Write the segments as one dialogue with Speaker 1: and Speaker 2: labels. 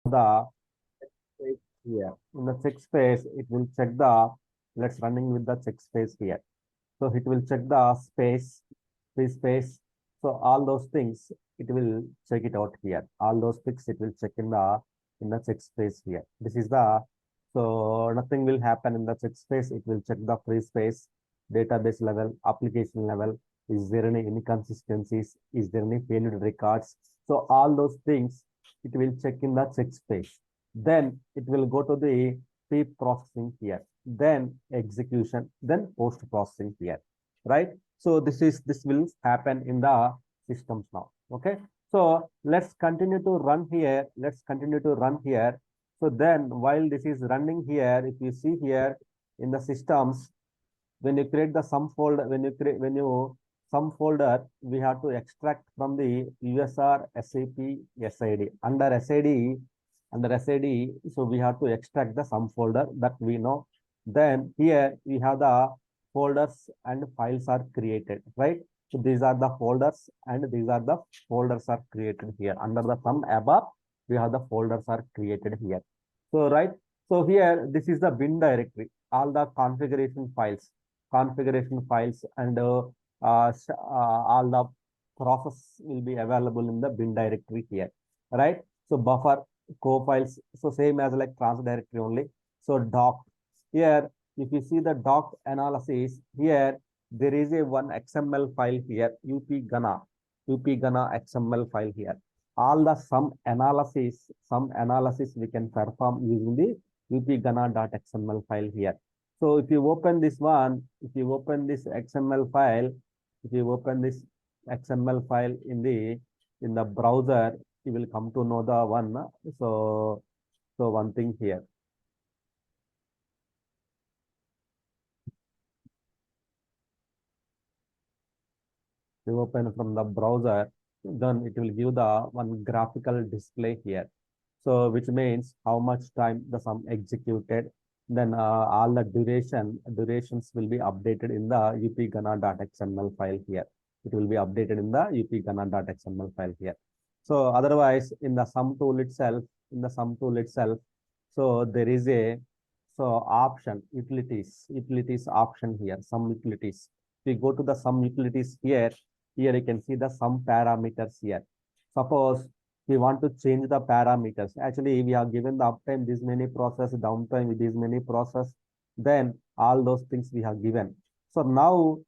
Speaker 1: the space here. In the check space, it will check the, let's running with the check space here. So it will check the space, free space. So all those things, it will check it out here. All those things it will check in the check space here. This is the, so nothing will happen in the check space. It will check the free space, database level, application level. Is there any inconsistencies? Is there any failed records? So all those things it will check in the check space. Then it will go to the pre-processing here, then execution, then post-processing here, right? So this will happen in the systems now. Okay. So let's continue to run here. Let's continue to run here. So then while this is running here, if you see here in the systems, when you create the sum folder, when you sum folder, we have to extract from the USR SAP SID. Under SID, so we have to extract the sum folder that we know. Then here we have the folders and files are created, right? So these are the folders and these are the folders are created here. Under the sum above, we have the folders are created here. So right. So here, this is the bin directory, all the configuration files and all the process will be available in the bin directory here, right? So buffer, co-files, so same as like trans directory only. So doc, here, if you see the doc analysis here, there is a one XML file here, up gana XML file here. All the some analysis we can perform using the upgana.xml file here. So if you open this one, if you open this XML file, if you open this XML file in the browser, you will come to know the one. So one thing here. You open from the browser, then it will give the one graphical display here. So which means how much time the sum executed, then all the durations will be updated in the upgana.xml file here. It will be updated in the upgana.xml file here. So otherwise in the sum tool itself, so there is a option utilities option here, some utilities. If we go to the sum utilities here you can see the sum parameters here. Suppose we want to change the parameters. Actually, we have given the uptime this many process, downtime with this many process, then all those things we have given. So now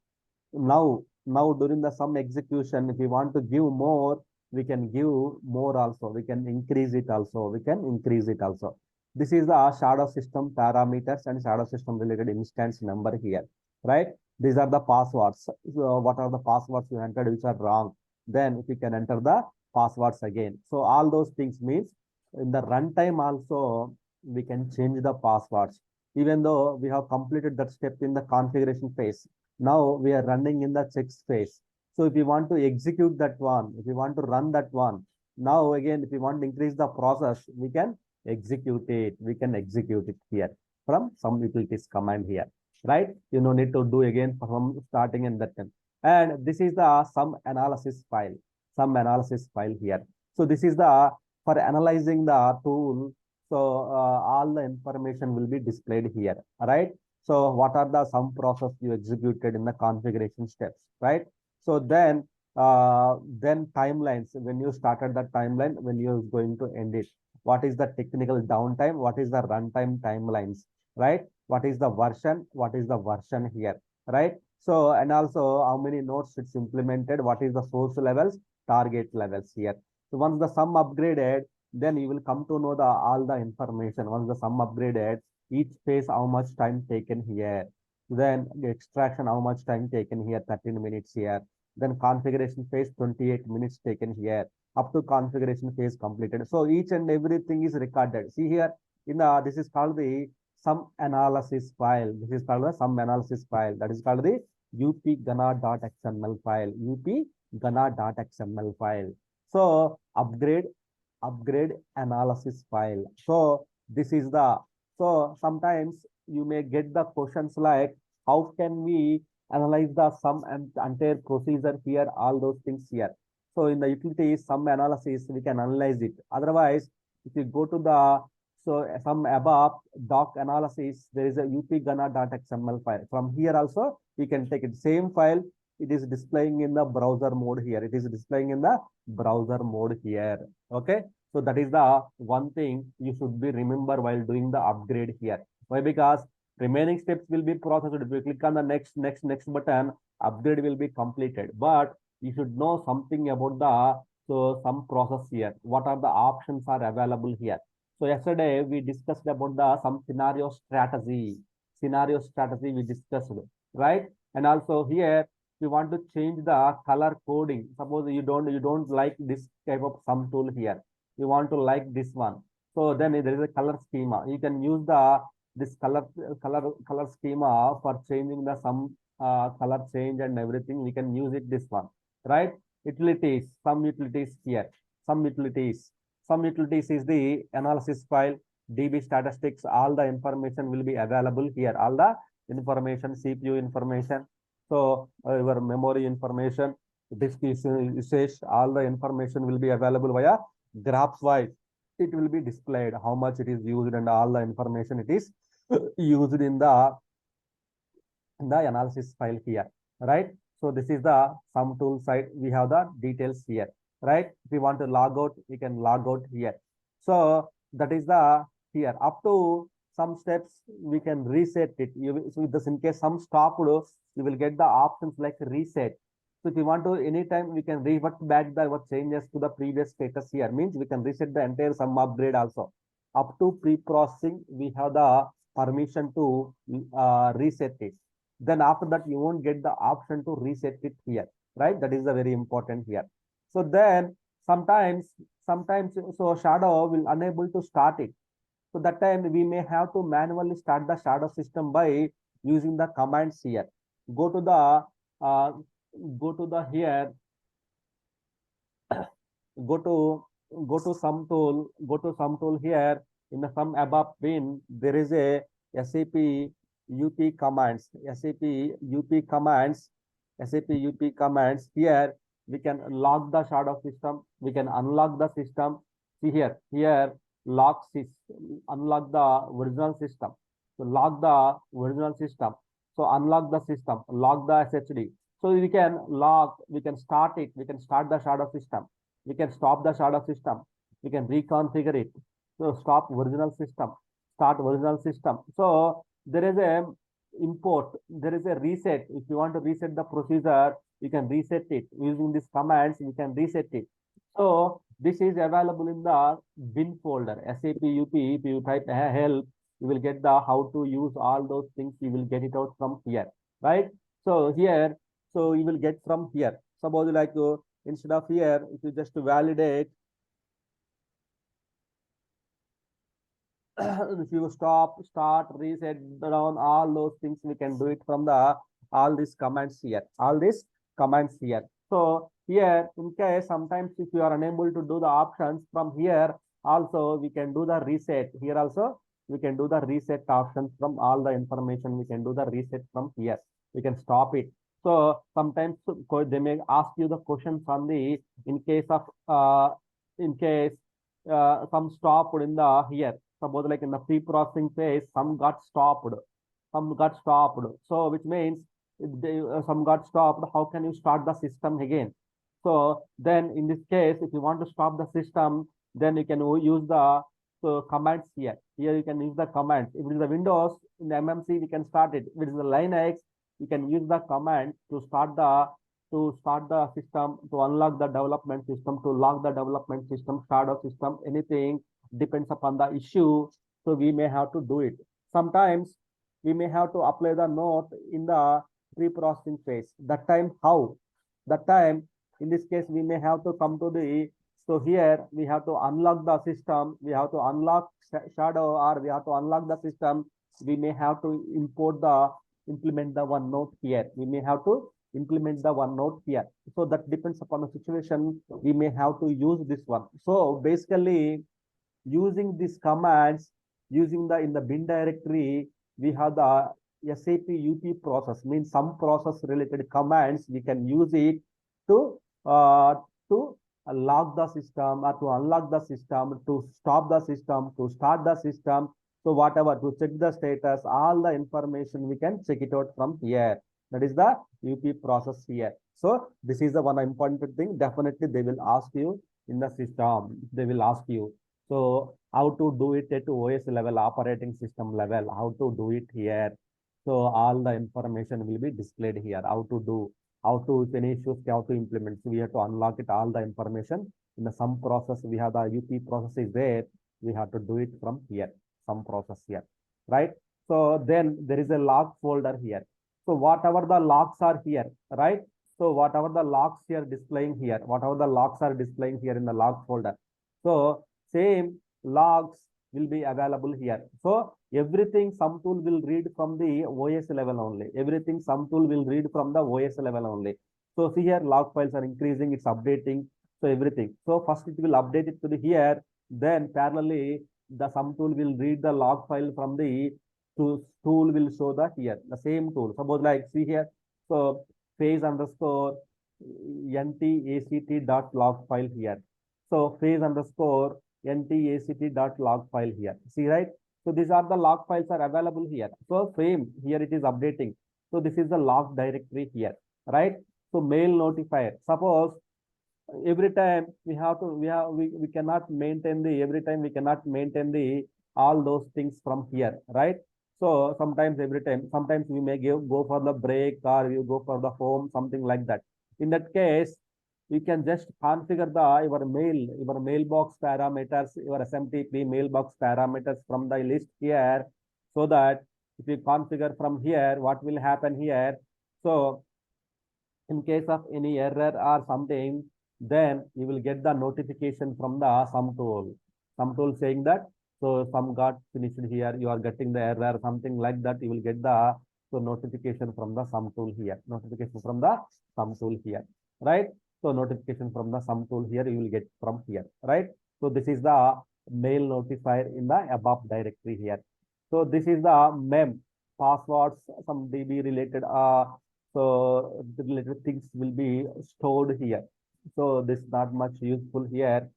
Speaker 1: during the sum execution, if we want to give more, we can give more also. We can increase it also. This is the shadow system parameters and shadow system related instance number here, right? These are the passwords. So what are the passwords you entered which are wrong? Then if you can enter the passwords again. So all those things means in the runtime also we can change the passwords. Even though we have completed that step in the configuration phase, now we are running in the check phase. So if you want to execute that one, if you want to run that one, now again, if you want to increase the process, we can execute it. We can execute it here from some utilities command here, right? You no need to do again from starting in that time. And this is the sum analysis file here. So this is the for analyzing the tool. So all the information will be displayed here, right? So what are the sum process you executed in the configuration steps, right? So then timelines, when you started the timeline, when you're going to end it, what is the technical downtime, what is the runtime timelines, right? What is the version here, right? So and also how many nodes it's implemented, what is the source levels, target levels here. So once the sum upgraded, then you will come to know the all the information. Once the sum upgraded, each phase how much time taken here, then the extraction how much time taken here, 13 minutes here, then configuration phase 28 minutes taken here, up to configuration phase completed. So each and everything is recorded. See here in the, this is called the sum analysis file. This is called the sum analysis file. That is called the upgana.xml file. upgana.xml file. So upgrade analysis file. So this is the, so sometimes you may get the questions like, how can we analyze the sum and entire procedure here, all those things here. So in the utility sum analysis, we can analyze it. Otherwise, if you go to the some above doc analysis, there is a upgana.xml file. From here also we can take it. Same file, it is displaying in the browser mode here. It is displaying in the browser mode here. Okay. So that is the one thing you should be remember while doing the upgrade here. Why? Because remaining steps will be processed. If you click on the next button, upgrade will be completed. But you should know something about the some process here. What are the options are available here? So yesterday we discussed about the some scenario strategy. Scenario strategy we discussed, right? And also here we want to change the color coding. Suppose you don't like this type of sum tool here. You want to like this one. So then there is a color schema. You can use the this color schema for changing the some color change and everything. We can use it this one, right? Utilities, some utilities here, some utilities. Some utilities is the analysis file, DB statistics, all the information will be available here. All the information, CPU information, so your memory information, disk usage, all the information will be available via graphs wise. It will be displayed how much it is used and all the information it is used in the analysis file here, right? So this is the sum tool side. We have the details here, right? If we want to log out, we can log out here. So that is the here. Up to some steps, we can reset it. So this in case some stopped, you will get the options like reset. So if you want to anytime, we can revert back the what changes to the previous status here. Means we can reset the entire sum upgrade also. Up to pre-processing, we have the permission to reset it. Then after that, you won't get the option to reset it here, right? That is the very important here. So then sometimes so shadow will unable to start it. So that time we may have to manually start the shadow system by using the commands here. Go to the here, go to sum tool here. In the sum above bin, there is a SAP UP commands, SAP UP commands, SAP UP commands. Here we can lock the shadow system, we can unlock the system. See here, lock unlock the original system. So lock the original system. So unlock the system, lock the SHD. So we can lock, we can start it, we can start the shadow system, we can stop the shadow system, we can reconfigure it. So stop original system, start original system. So there is a import, there is a reset. If you want to reset the procedure, you can reset it using these commands. You can reset it. So this is available in the bin folder, SAP UP. If you type help, you will get the how to use all those things. You will get it out from here, right? So here, so you will get from here. Suppose like instead of here, if you just validate, if you stop, start, reset, down, all those things, we can do it from the all these commands here, all these commands here. So here, in case sometimes if you are unable to do the options from here, also we can do the reset. Here also we can do the reset options from all the information. We can do the reset from here. We can stop it. So sometimes they may ask you the questions on the in case of some stopped in the here. Suppose like in the pre-processing phase, some got stopped. So which means if they, some got stopped, how can you start the system again? So then in this case, if you want to stop the system, then you can use the commands here. Here you can use the commands. If it is the Windows, in the MMC, we can start it. If it is the Linux, you can use the command to start the system, to unlock the development system, to lock the development system, shadow system, anything depends upon the issue. So we may have to do it. Sometimes we may have to apply the note in the pre-processing phase. That time how? That time in this case we may have to come to the so here we have to unlock the system, we have to unlock shadow, or we have to unlock the system. We may have to implement the one note here. We may have to implement the one note here. So that depends upon the situation. We may have to use this one. So basically, using these commands, using the in the bin directory, we have the SAP UP process, means some process related commands. We can use it to lock the system or to unlock the system, to stop the system, to start the system. So whatever, to check the status, all the information we can check it out from here. That is the UP process here. So this is the one important thing. Definitely they will ask you in the system. They will ask you. So how to do it at OS level, operating system level, how to do it here. So all the information will be displayed here. How to do, how to, if any issues, how to implement. So we have to unlock it, all the information. In the some process, we have the UP process is there. We have to do it from here, some process here, right? So then there is a log folder here. So whatever the logs are here, right? So whatever the logs here displaying here, whatever the logs are displaying here in the log folder. So same logs will be available here. So everything some tool will read from the OS level only. Everything some tool will read from the OS level only. So see here, log files are increasing, it's updating. So everything. So first it will update it to the here. Then parallelly, the some tool will read the log file from the tool will show the here, the same tool. Suppose like see here. So phase underscore ntact.log file here. So phase underscore ntact.log file here. See, right? So these are the log files are available here. So same here it is updating. So this is the log directory here, right? So mail notifier. Suppose every time we cannot maintain the every time we cannot maintain the all those things from here, right? So sometimes every time, sometimes we may go for the break or you go for the home, something like that. In that case, you can just configure the your mailbox parameters, your SMTP mailbox parameters from the list here, so that if you configure from here, what will happen here? So in case of any error or something, then you will get the notification from the some tool saying that so some got finished here, you are getting the error, something like that. You will get the so notification from the some tool here, notification from the some tool here, right? So notification from the some tool here you will get from here, right? So this is the mail notifier in the above directory here. So this is the mem passwords, some DB related so the related things will be stored here. So this is not much useful here.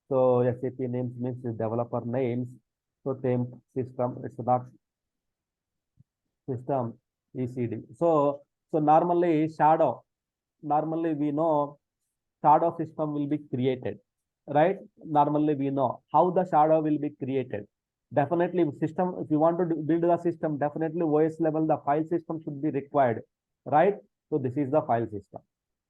Speaker 1: So SAP names means developer names. So temp system, it's not system ECD. So normally shadow, normally we know shadow system will be created, right? Normally we know how the shadow will be created. Definitely system, if you want to build the system, definitely OS level, the file system should be required, right? So this is the file system.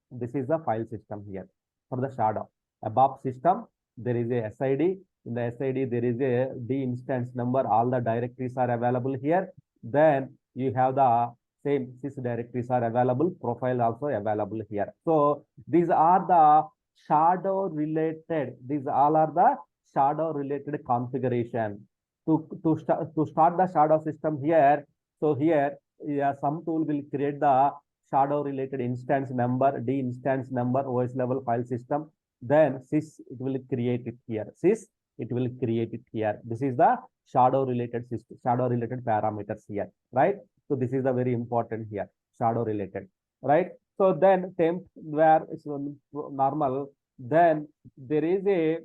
Speaker 1: This is the file system here for the shadow. Above system, there is a SID. In the SID, there is a D instance number. All the directories are available here. Then you have the same sys directories are available. Profile also available here. So these are the shadow related. These all are the shadow related configuration. To start the shadow system here. So here, yeah, some tool will create the shadow related instance number, D instance number, OS level file system. Then sys, it will create it here. Sys, it will create it here. This is the shadow related system, shadow related parameters here, right? So this is the very important here, shadow related, right? So then temp where it's normal, then there is a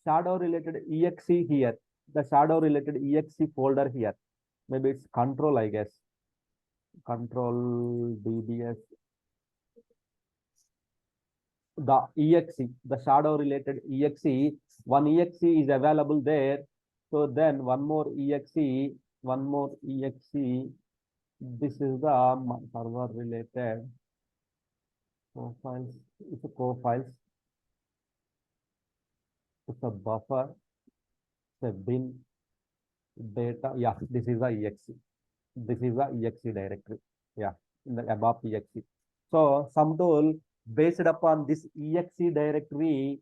Speaker 1: shadow related exe here, the shadow related exe folder here. Maybe it's control, I guess. Control DBS, the exe, the shadow related exe, one exe is available there. So then one more exe, this is the server related profiles, it's a profiles, it's a buffer, it's a bin data. Yeah, this is the exe. This is the exe directory. Yeah, in the above exe. So some tool based upon this exe directory,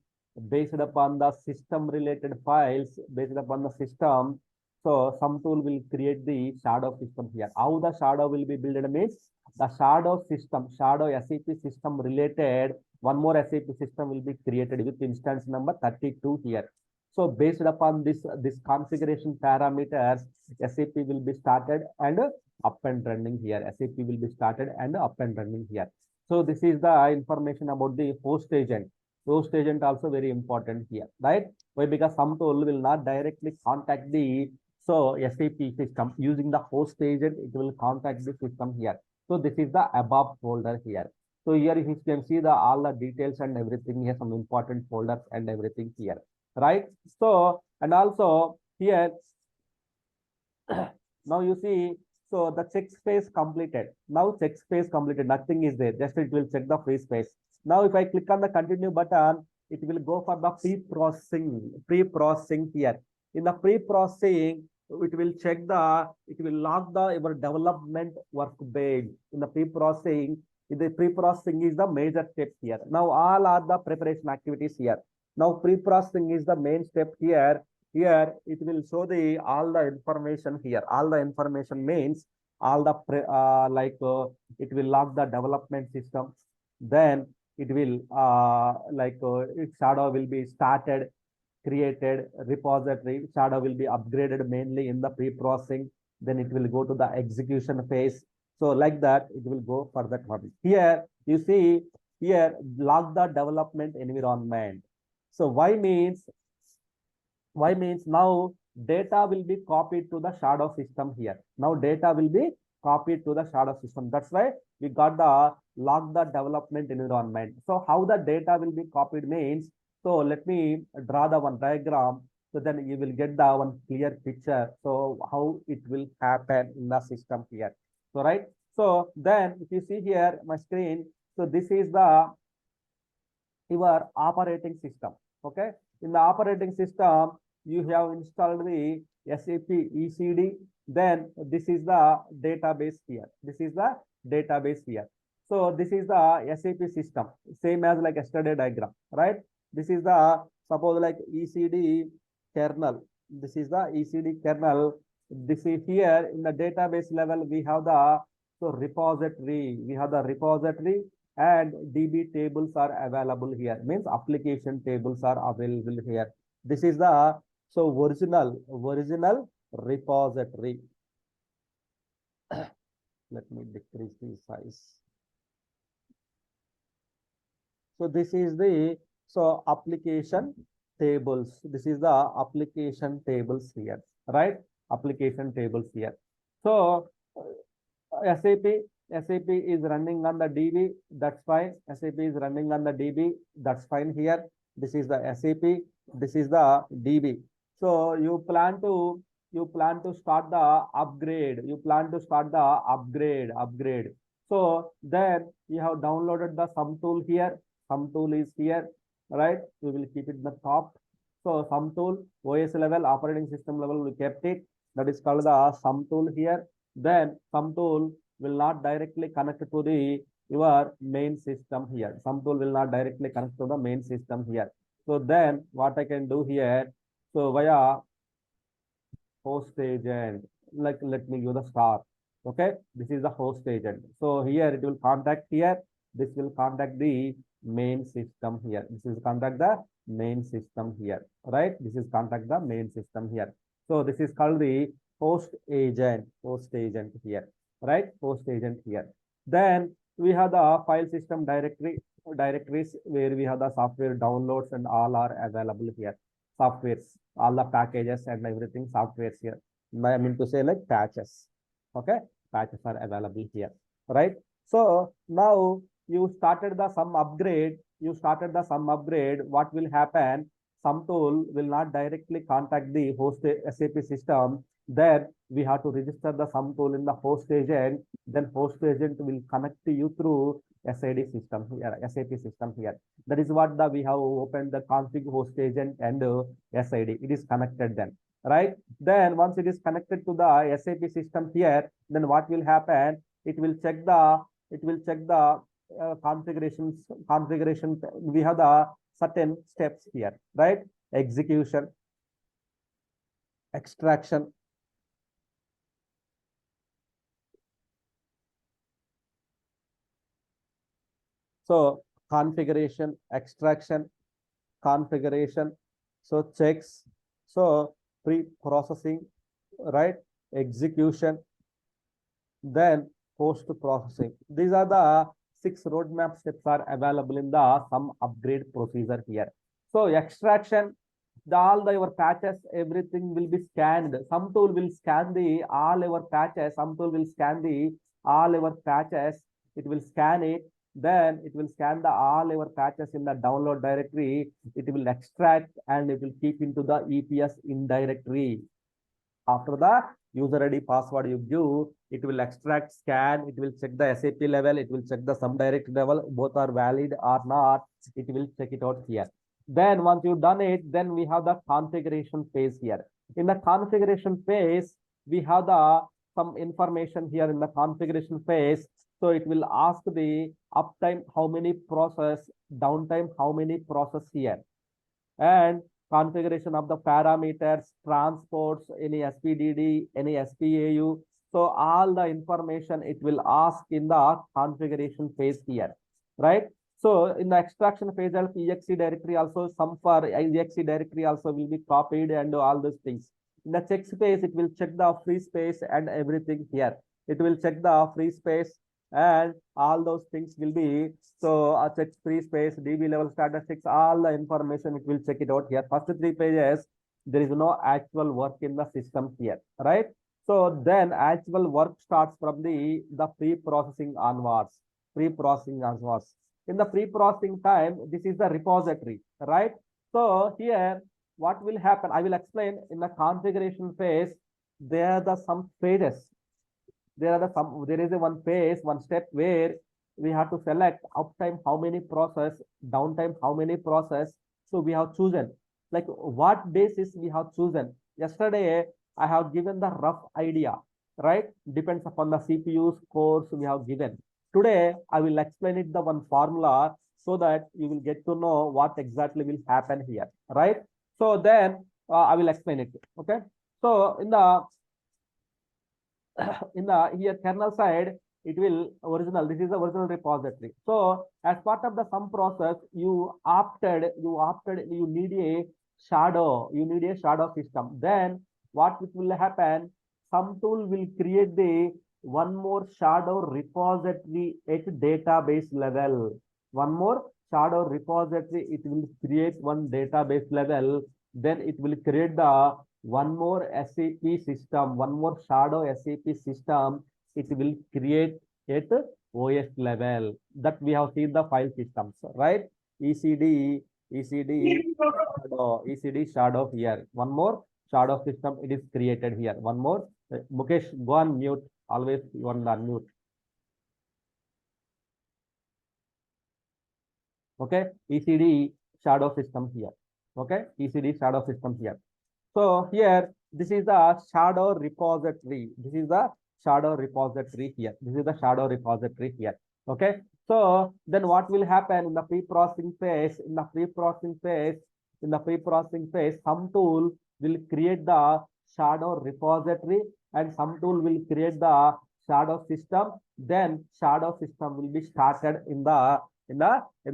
Speaker 1: based upon the system related files, based upon the system. So some tool will create the shadow system here. How the shadow will be built means the shadow system, shadow SAP system related, one more SAP system will be created with instance number 32 here. So based upon this configuration parameters, SAP will be started and up and running here. SAP will be started and up and running here. So this is the information about the host agent. Host agent also very important here, right? Why? Because some tool will not directly contact the SAP system using the host agent. It will contact the system here. So this is the above folder here. So here you can see the all the details and everything here, some important folders and everything here, right? So and also here now you see, so the check space completed. Now check space completed, nothing is there. Just it will check the free space. Now if I click on the continue button, it will go for the pre-processing here. In the pre-processing, it will log the your development workbench. In the pre-processing, the pre-processing is the major step here. Now all are the preparation activities here. Now pre-processing is the main step here. Here it will show the all the information here. All the information means all the it will log the development system. Then it will its shadow will be started, created, repository. Shadow will be upgraded mainly in the pre-processing. Then it will go to the execution phase. So like that, it will go for that one. Here you see here log the development environment. So why means now data will be copied to the shadow system here. Now data will be copied to the shadow system. That's why we got the log the development environment. So how the data will be copied means, so let me draw the one diagram. So then you will get the one clear picture. So how it will happen in the system here. So right. So then if you see here my screen, so this is the your operating system. Okay. In the operating system, you have installed the SAP ECD. Then this is the database here. This is the database here. So this is the SAP system, same as like yesterday diagram, right? This is the suppose like ECD kernel. This is the ECD kernel. This is here in the database level. We have the repository. We have the repository and DB tables are available here. Means application tables are available here. This is the original repository. Let me decrease the size. So this is the application tables. This is the application tables here, right? Application tables here. So SAP is running on the DB. That's fine. SAP is running on the DB. That's fine here. This is the SAP. This is the DB. So you plan to start the upgrade. You plan to start the upgrade. So then you have downloaded the sum tool here. Sum tool is here, right? We will keep it in the top. So sum tool, OS level, operating system level, we kept it. That is called the sum tool here. Then sum tool will not directly connect to the your main system here. Sum tool will not directly connect to the main system here. So then what I can do here, so via host agent, like let me give the star. Okay, this is the host agent. So here it will contact here. This will contact the main system here. This is contact the main system here, right? This is contact the main system here. So this is called the host agent here, right? Host agent here. Then we have the file system directories where we have the software downloads and all are available here. Softwares, all the packages and everything softwares here. I mean to say like patches. Okay, patches are available here, right? So now you started the some upgrade. What will happen? Some tool will not directly contact the host SAP system. Then we have to register the sum tool in the host agent. Then host agent will connect to you through SID system here, SAP system here. That is what we have opened the config host agent and SID. It is connected then, right? Then once it is connected to the SAP system here, then what will happen? It will check the configuration. We have the certain steps here, right? Execution, extraction, so configuration, extraction, configuration, so checks, so pre-processing, right? Execution, then post processing. These are the 6 roadmap steps are available in the some upgrade procedure here. So extraction, your patches, everything will be scanned. Some tool will scan the all your patches. Some tool will scan the all your patches. It will scan it. Then it will scan the all your patches in the download directory. It will extract and it will keep into the EPS in directory. After the user ID password you give, it will extract, scan, it will check the SAP level, it will check the some direct level, both are valid or not. It will check it out here. Then once you've done it, then we have the configuration phase here. In the configuration phase, we have the some information here in the configuration phase. So it will ask the uptime, how many process, downtime, how many process here, and configuration of the parameters, transports, any SPDD, any SPAU. So all the information it will ask in the configuration phase here, right? So in the extraction phase, exe directory also, some for exe directory also will be copied and all those things. In the check space, it will check the free space and everything here. It will check the free space and all those things will be, so check free space, DB level statistics, all the information it will check it out here. First 3 pages, there is no actual work in the system here, right? So then actual work starts from the pre-processing onwards, pre-processing onwards. In the pre-processing time, this is the repository, right? So here, what will happen? I will explain in the configuration phase. There are the some phases. There is a one phase, one step where we have to select uptime how many process, downtime how many process. So we have chosen like what basis we have chosen. Yesterday I have given the rough idea, right? Depends upon the CPU's cores we have given. Today I will explain it the one formula so that you will get to know what exactly will happen here, right? So then I will explain it. Okay. So in the here kernel side, it will original, this is the original repository. So as part of the sum process, you need a shadow system. Then what it will happen, some tool will create the one more shadow repository at database level. One more shadow repository, it will create one database level. Then it will create the one more SAP system, one more shadow SAP system. It will create at OS level. That we have seen the file systems, right? ECD shadow here. One more shadow system it is created here. One more. Mukesh, go on mute. Always you on unmute. Okay, ECD shadow system here. Okay, ECD shadow system here. So here, this is the shadow repository. This is the shadow repository here. This is the shadow repository here. Okay. So then what will happen in the pre-processing phase? In the pre-processing phase, some tool will create the shadow repository and some tool will create the shadow system. Then shadow system will be started in the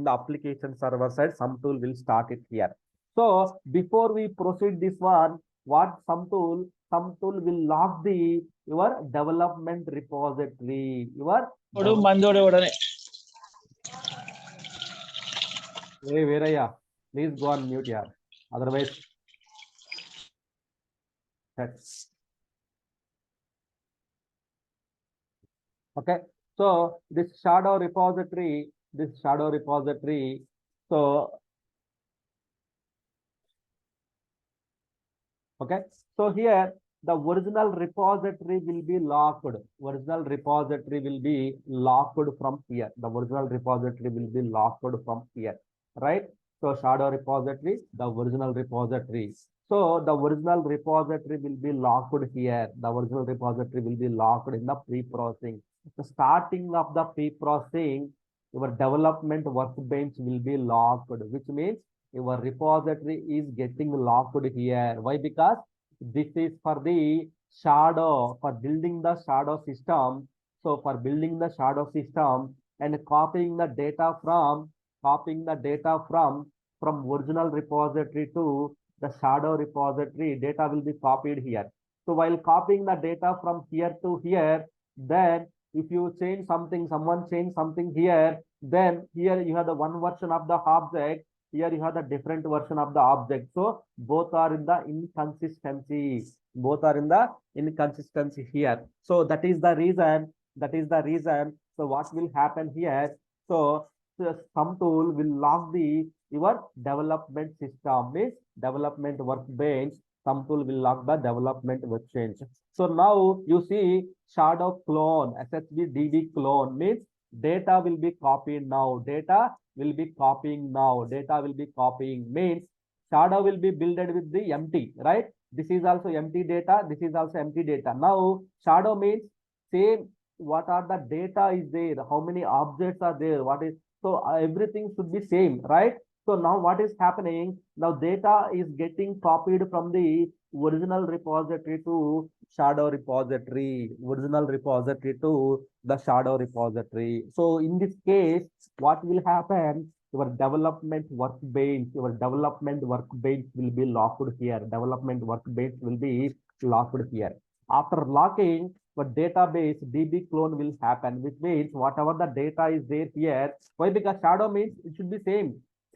Speaker 1: application server side. Some tool will start it here. So before we proceed this one, what some tool will log your development repository. Hey, Veeraya, please go on mute here. Otherwise, okay. So this shadow repository, so okay. So here the original repository will be locked. Original repository will be locked from here. The original repository will be locked from here, right? So shadow repository, the original repository. So the original repository will be locked here. The original repository will be locked in the pre-processing. The starting of the pre-processing, your development workbench will be locked, which means your repository is getting locked here. Why? Because this is for the shadow, for building the shadow system. So for building the shadow system and copying the data from original repository to the shadow repository, data will be copied here. So while copying the data from here to here, then if you change something, someone change something here, then here you have the one version of the object, here you have the different version of the object. So both are in the inconsistency. Both are in the inconsistency here. So that is the reason. That is the reason. So what will happen here? So some tool will lock the your development system, means development workbench. Some tool will lock the development workbench. So now you see shadow clone, SHB clone means data will be copied now. Data will be copying now. Data will be copying means shadow will be builded with the empty, right? This is also empty data. This is also empty data. Now shadow means same. What are the data is there? How many objects are there? What is so everything should be same, right? So now what is happening? Now data is getting copied from the original repository to shadow repository, original repository to the shadow repository. So in this case, what will happen? Your development workbench will be locked here. Development workbench will be locked here. After locking, the database DB clone will happen, which means whatever the data is there here. Why? Because shadow means it should be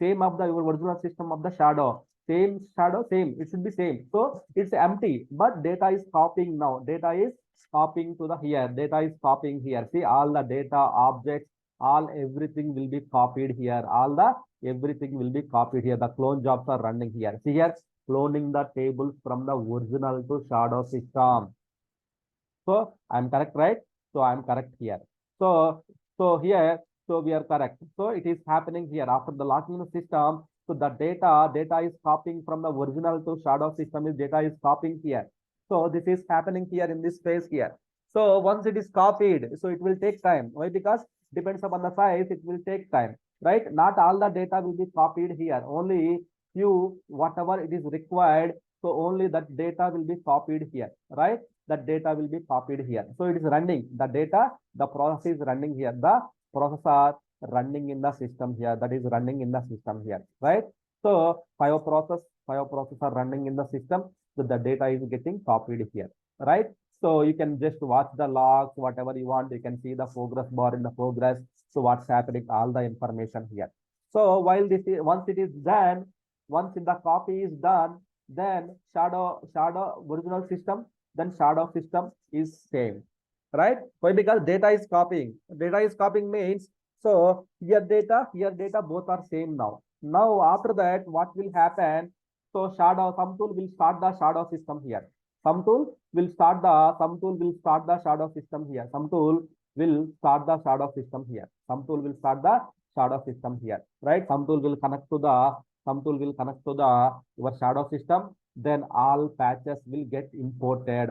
Speaker 1: same of the original system of the shadow. Same shadow, same. It should be same. So it's empty, but data is copying now. Data is copying to the here. Data is copying here. See all the data, objects, all everything will be copied here. All the everything will be copied here. The clone jobs are running here. See here, cloning the tables from the original to shadow system. So I'm correct, right? So I'm correct here. So here, so we are correct. So it is happening here after the locking the system. So the data is copying from the original to shadow system. Is data is copying here. So this is happening here in this phase here. So once it is copied, so it will take time. Why? Because depends upon the size, it will take time, right? Not all the data will be copied here. Only few, whatever it is required. So only that data will be copied here, right? That data will be copied here. So it is running the data, the process is running here. The process are running in the system here. That is running in the system here, right? So five process are running in the system. So the data is getting copied here, right? So you can just watch the logs, whatever you want. You can see the progress bar in the progress. So what's happening, all the information here. So while this is, once it is done, once the copy is done, then shadow original system, then shadow system is same, right? Why? Because data is copying. Data is copying means so here data both are same now. Now after that, what will happen? So some tool will start the shadow system here. Some tool will start the shadow system here. Some tool will start the shadow system here. Some tool will start the shadow system here, right? Some tool will connect to the your shadow system. Then all patches will get imported.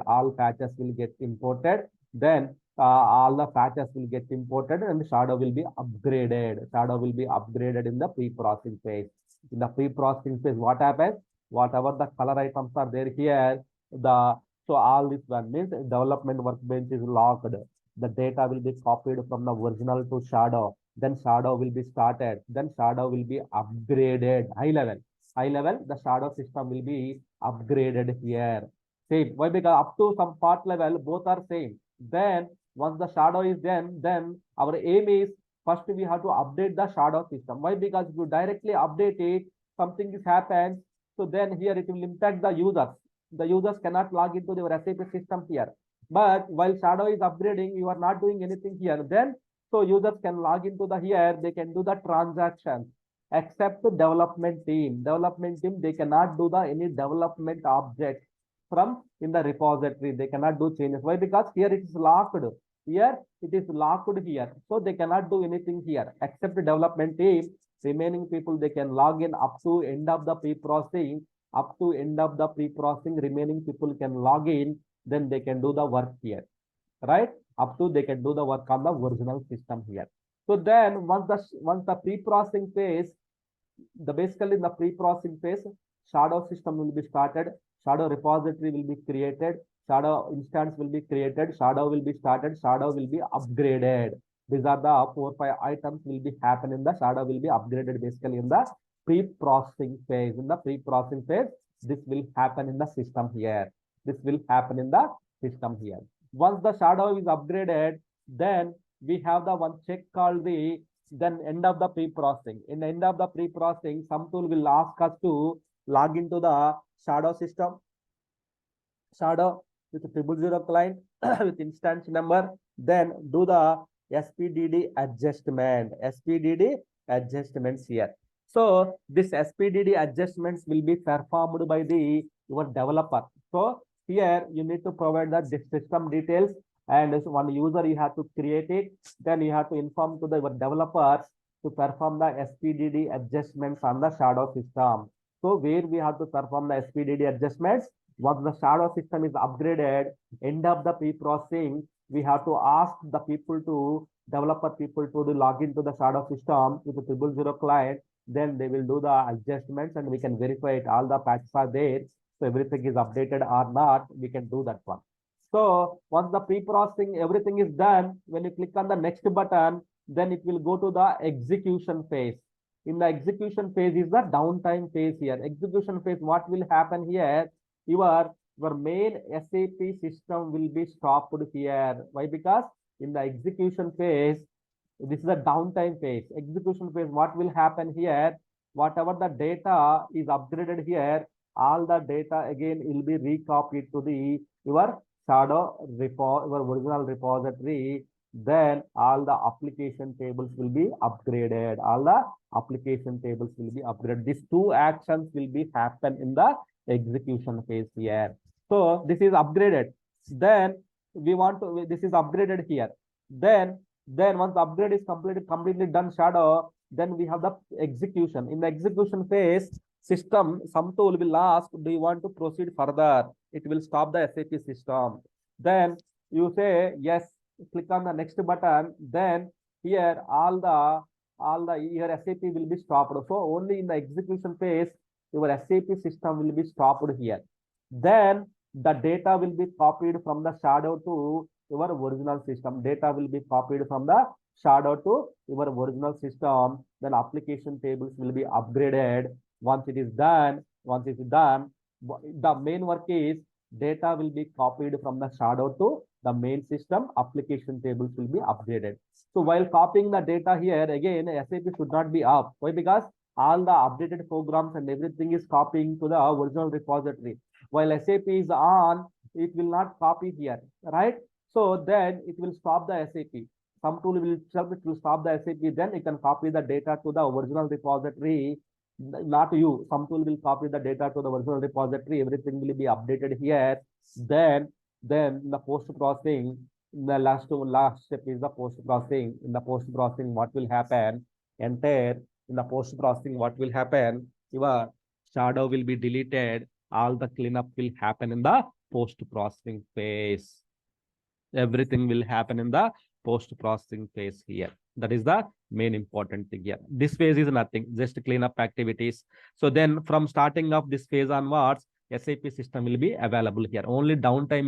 Speaker 1: Then all the patches will get imported and shadow will be upgraded. In the pre-processing phase. In the pre-processing phase, what happens? Whatever the color items are there here, so all this one means development workbench is locked. The data will be copied from the original to shadow. Then shadow will be started. Then shadow will be upgraded. High level, the shadow system will be upgraded here. Same. Why? Because up to some part level, both are same. Then once the shadow is done, then our aim is first we have to update the shadow system. Why? Because if you directly update it, something is happens. So then here it will impact the users. The users cannot log into their SAP system here. But while shadow is upgrading, you are not doing anything here. Then so users can log into the here, they can do the transactions. Except the development team. They cannot do the any development object from in the repository. They cannot do changes. Why? Because here it is locked. Here it is locked here. So they cannot do anything here except the development team. Remaining people they can log in up to end of the pre-processing. Remaining people can log in. Then they can do the work here, right? Up to they can do the work on the original system here. So then once the pre-processing phase, basically in the pre-processing phase, shadow system will be started, shadow repository will be created, shadow instance will be created, shadow will be started, shadow will be upgraded. These are the 4-5 items will be happen in the shadow will be upgraded basically in the pre-processing phase. In the pre-processing phase, this will happen in the system here. Once the shadow is upgraded, Then we have the one check called the then end of the pre-processing. In the end of the pre-processing, some tool will ask us to log into the shadow system, shadow with 000 client with instance number, then do the SPDD adjustment, SPDD adjustments here. So this SPDD adjustments will be performed by the your developer. So here you need to provide the system details, and as one user you have to create it. Then you have to inform to the your developers to perform the SPDD adjustments on the shadow system. So where we have to perform the SPDD adjustments, once the shadow system is upgraded, end of the pre-processing, we have to ask the people to developer people to log into the shadow system with a 000 client. Then they will do the adjustments and we can verify it. All the patches are there. So everything is updated or not, we can do that one. So once the pre-processing, everything is done, when you click on the next button, then it will go to the execution phase. In the execution phase is the downtime phase here. Execution phase, what will happen here? Your main SAP system will be stopped here. Why? Because in the execution phase, this is the downtime phase. Execution phase, what will happen here? Whatever the data is upgraded here, all the data again will be recopied to the your shadow repo, your original repository. Then all the application tables will be upgraded. All the application tables will be upgraded. These two actions will be happen in the execution phase here. So this is upgraded. Then we want to, this is upgraded here. Then once the upgrade is completely done shadow, then we have the execution. In the execution phase, system, some tool will ask, do you want to proceed further? It will stop the SAP system. Then you say yes, click on the next button. Then here all the your SAP will be stopped. So only in the execution phase, your SAP system will be stopped here. Then the data will be copied from the shadow to your original system. Data will be copied from the shadow to your original system. Then application tables will be upgraded. Once it is done, the main work is data will be copied from the shadow to the main system. Application tables will be upgraded. So while copying the data here, again, SAP should not be up. Why? Because all the updated programs and everything is copying to the original repository. While SAP is on, it will not copy here, right? So then it will stop the SAP. Some tool will stop the SAP. Then it can copy the data to the original repository. Not you. Some tool will copy the data to the original repository. Everything will be updated here. Then the post processing. The last step is the post processing. In the post processing, what will happen? Enter. In the post processing, what will happen? Your shadow will be deleted. All the cleanup will happen in the post processing phase. Everything will happen in the post processing phase here. That is the main important thing here. This phase is nothing, just cleanup activities. So then from starting of this phase onwards, SAP system will be available here. Only downtime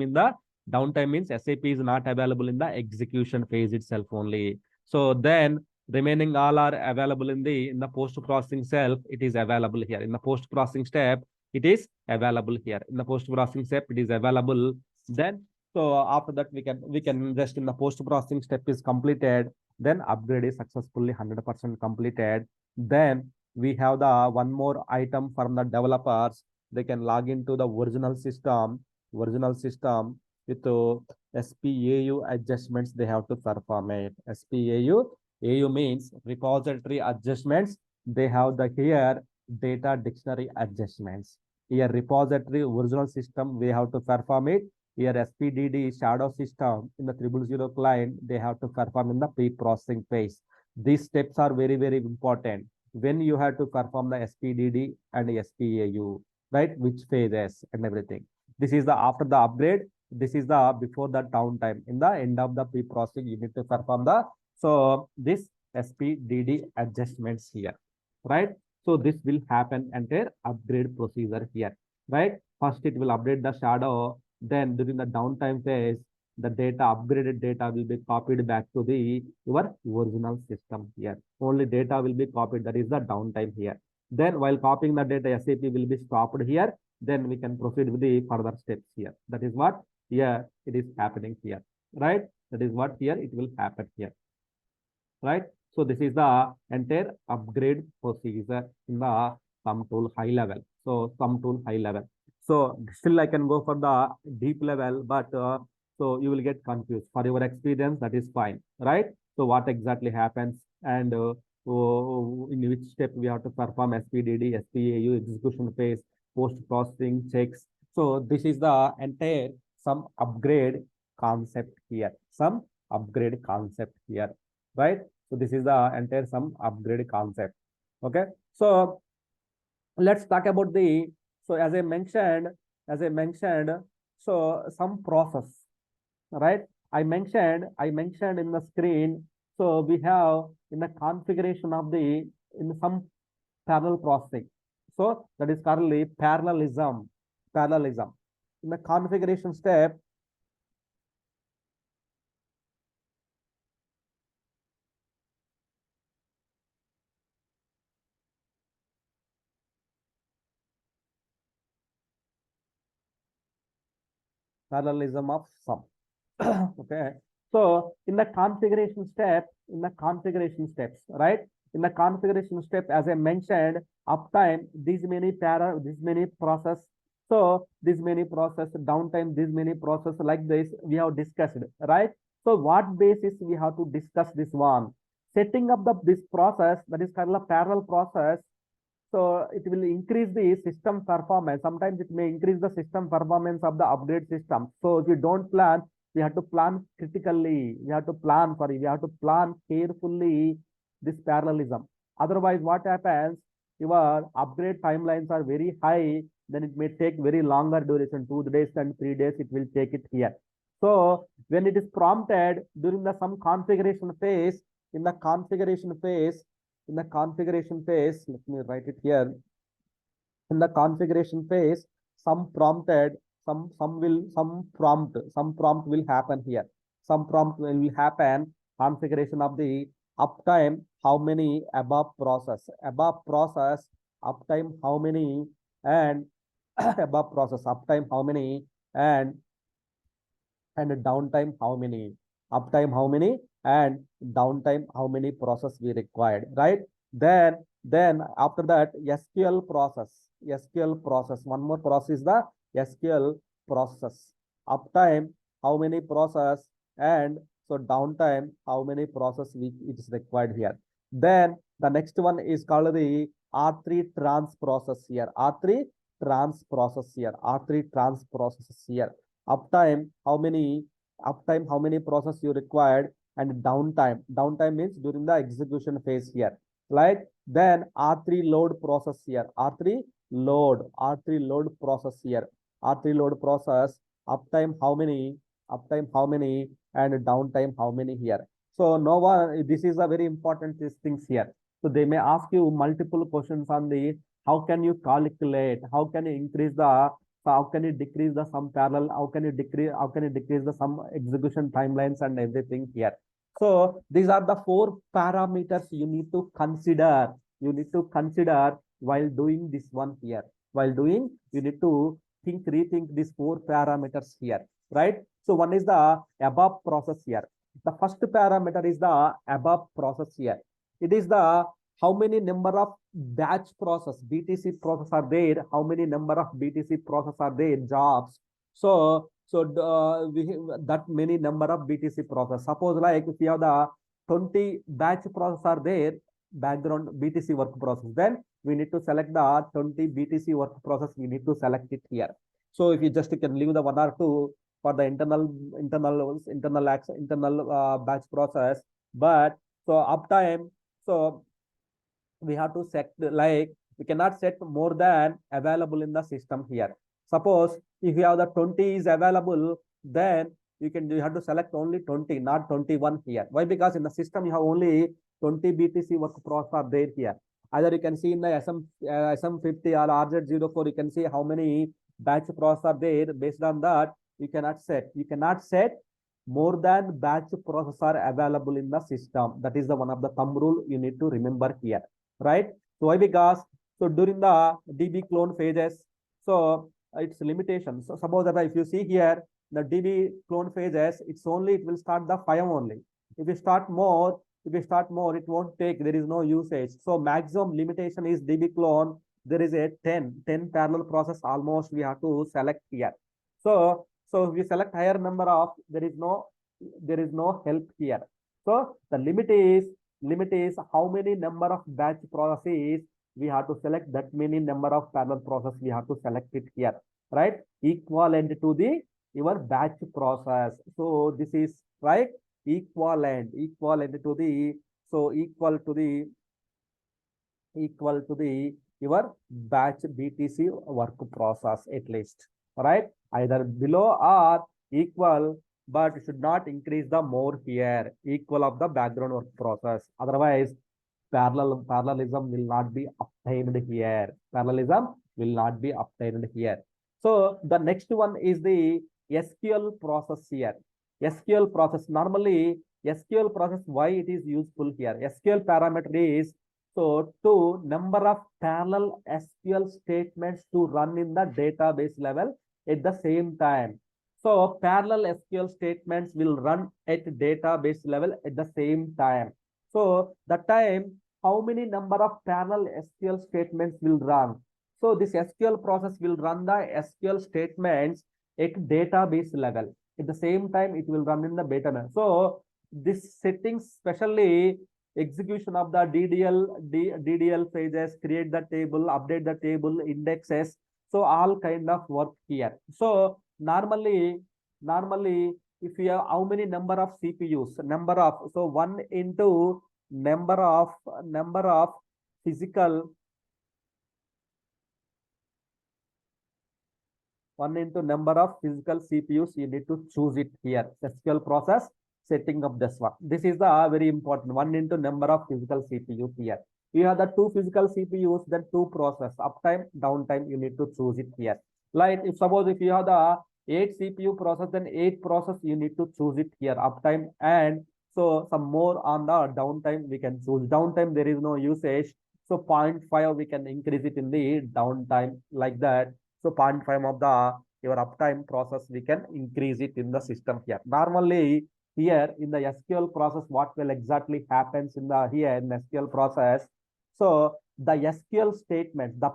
Speaker 1: means SAP is not available in the execution phase itself only. So then remaining all are available in the post processing self. It is available here. In the post processing step, it is available here. In the post processing step, it is available. Then so after that, we can just in the post processing step is completed. Then upgrade is successfully 100% completed. Then we have the one more item from the developers. They can log into the original system with SPAU adjustments. They have to perform it. AU means repository adjustments. They have the here data dictionary adjustments. Here repository original system, we have to perform it. Here SPDD shadow system in the 000 client, they have to perform in the pre-processing phase. These steps are very, very important when you have to perform the SPDD and SPAU, right? Which phases and everything. This is the after the upgrade. This is the before the downtime. In the end of the pre-processing, you need to perform the this SPDD adjustments here, right? So this will happen entire upgrade procedure here, right? First, it will update the shadow. Then during the downtime phase, the upgraded data will be copied back to your original system here. Only data will be copied. That is the downtime here. Then while copying the data, SAP will be stopped here. Then we can proceed with the further steps here. That is what here it is happening here. right? That is what here it will happen here, right? So this is the entire upgrade procedure in the sum tool high level. So sum tool high level. So still I can go for the deep level, but so you will get confused. For your experience, that is fine, right? So what exactly happens and in which step we have to perform SPDD, SPAU, execution phase, post processing checks. So this is the entire some upgrade concept here. Some upgrade concept here, right? So this is the entire some upgrade concept. Okay. So let's talk about the, so as I mentioned, so some process, right? I mentioned in the screen. So we have in the configuration of the, in some parallel processing. So that is currently parallelism, parallelism. In the configuration step, parallelism of sum. Okay. So in the configuration step, in the configuration steps, right? In the configuration step, as I mentioned, uptime, these many this many process. So this many process, downtime, this many process like this, we have discussed, right? So what basis we have to discuss this one? Setting up the this process, that is kind of a parallel process, so it will increase the system performance. Sometimes it may increase the system performance of the upgrade system. So if you don't plan, we have to plan critically. We have to plan, sorry, we have to plan carefully this parallelism. Otherwise, what happens? Your upgrade timelines are very high, then it may take very longer duration, 2 days and 3 days, it will take it here. So when it is prompted during the some configuration phase, in the configuration phase, in the configuration phase, let me write it here. In the configuration phase, some prompted, some prompt will happen here. Some prompt will happen. Configuration of the uptime, how many above process, uptime how many, and above process uptime how many, and downtime how many, uptime how many, and downtime how many process we required, right? Then after that, SQL process, one more process is the SQL process. Uptime how many process, and so downtime how many process it is required here. Then the next one is called the R3 trans process here. R3 trans process here. R3 trans process here. Uptime how many, uptime how many process you required, and downtime means during the execution phase here, like. Then R3 load process here. R3 load process here. R3 load process, uptime how many, and downtime how many here. So no one, this is a very important things here. So they may ask you multiple questions on the, how can you calculate, how can you increase the, how can you decrease the sum parallel, how can you decrease the sum execution timelines and everything here. So these are the 4 parameters you need to consider. You need to consider while doing this one here. While doing, you need to rethink these 4 parameters here, right? So one is the above process here. The first parameter is the above process here. It is the how many number of batch process, BTC process are there, how many number of BTC process are there, jobs. So we have that many number of BTC process. Suppose like if you have the 20 batch process are there, background BTC work process, then we need to select the 20 BTC work process, we need to select it here. So if you just can leave the 1 or 2 for the internal batch process, but so uptime, so we have to set, like we cannot set more than available in the system here. Suppose if you have the 20 is available, then you have to select only 20, not 21 here. Why? Because in the system you have only 20 BTC work process are there here. Either you can see in the SM50 or RZ04, you can see how many batch process are there. Based on that, you cannot set more than batch process are available in the system. That is the one of the thumb rule you need to remember here, right? So why? Because so during the DB clone phases, so its limitations. So suppose that if you see here, the DB clone phases, it's only, it will start the 5 only. If we start more, it won't take, there is no usage. So maximum limitation is DB clone. There is a 10 parallel process almost we have to select here. So if we select higher number of, there is no help here. So the limit is how many number of batch processes we have to select, that many number of parallel process we have to select it here, right? Equivalent to the your batch process. So this is right, equivalent to the, so equal to the your batch BTC work process at least, right? Either below or equal, but it should not increase the more here, equal of the background work process. Otherwise, parallelism will not be obtained here. Parallelism will not be obtained here. So the next one is the SQL process here. SQL process, normally SQL process, why it is useful here? SQL parameter is, so to number of parallel SQL statements to run in the database level at the same time. So parallel SQL statements will run at database level at the same time. So the time, how many number of parallel SQL statements will run? So this SQL process will run the SQL statements at database level. At the same time, it will run in the database. So this settings, especially execution of the DDL phases, create the table, update the table, indexes. So all kind of work here. So normally, if you have how many number of CPUs, so 1 into number of physical, 1 into number of physical CPUs, you need to choose it here. SQL process setting of this one. This is the very important 1 into number of physical CPUs here. You have the 2 physical CPUs, then 2 process, uptime, downtime, you need to choose it here. Like if suppose if you have the 8 CPU process, then 8 process you need to choose it here, uptime, and so some more on the downtime we can choose. Downtime, there is no usage. So 0.5 we can increase it in the downtime like that. So 0.5 of the your uptime process we can increase it in the system here. Normally here in the SQL process, what will exactly happens in the here in the SQL process? So the SQL statements, the